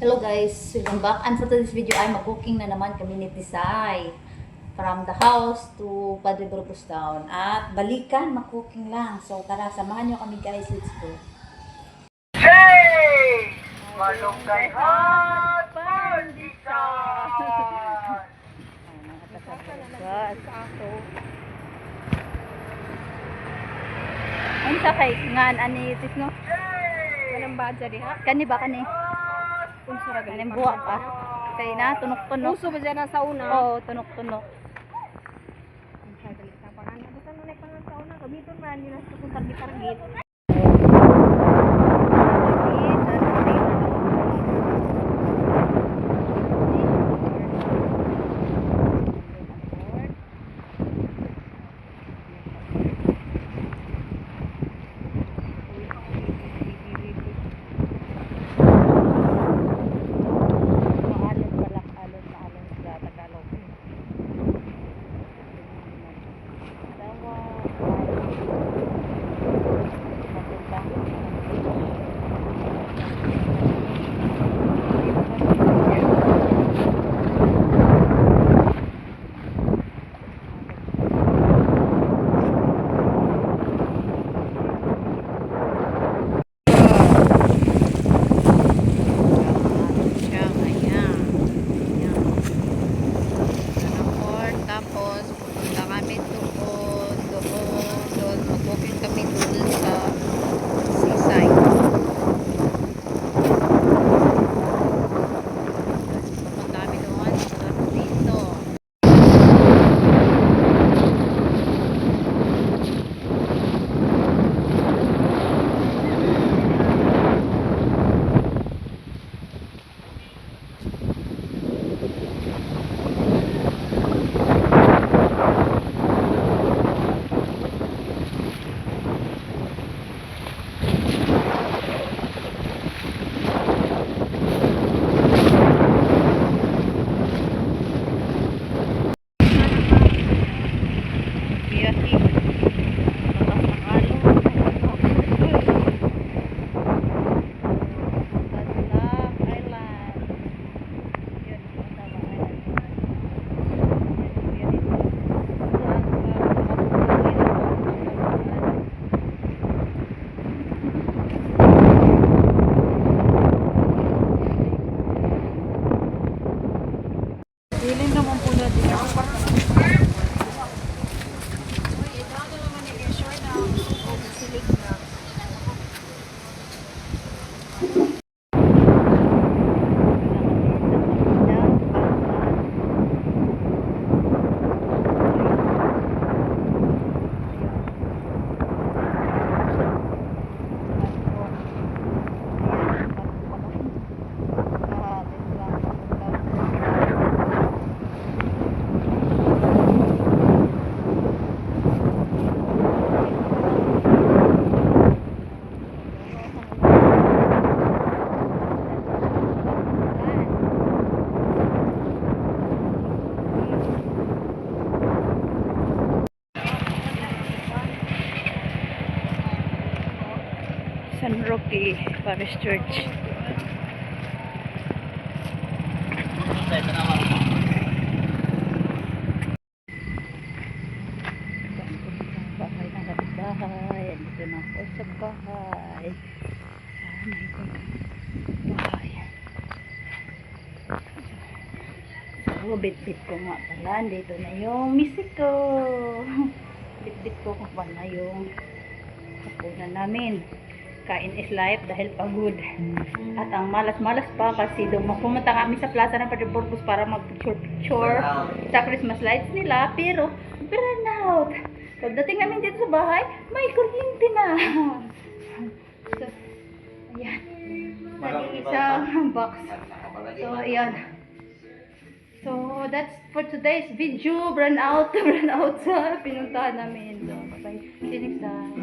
Hello guys, welcome back. And for today's video ay mag-cooking na naman kami ni Tisay. From the house to Padre Burgos Town. At balikan, mag-cooking lang. So tara, samahan nyo kami guys. Let's go. Jay! Malunggay hot pandesal! Ano sa kay ngan ani tis no? Walang badya diha. Kani ba kani? Unsura Kani buwak pa. Kay na tunok-tunok. Uso ba dyan na sa una? Oo, tunok-tunok. Ang sagali sa pangalan. Basta nunay pangalan sa una. Gamiton man nila sa kung target-target. Bilin naman po na din ako. San Roque Parish Church. Bahay ng kapitbahay. Andito na ako sa bahay. Oh my God. Bahay. So, bit-bit ko nga pala. Dito na yung misik ko. Bit-bit ko kung pa na yung hapunan namin. Kain is life dahil pagod. At ang malas-malas pa kasi pumunta kami sa plaza ng Padre Burgos para mag-picture sa Christmas lights nila. Pero, burnout. Pagdating namin dito sa bahay, may kuryente na. So, ayan. Nag-iisang box. So, ayan. So, that's for today's video. Burnout sa pinuntahan namin. So, bye-bye. See you next time.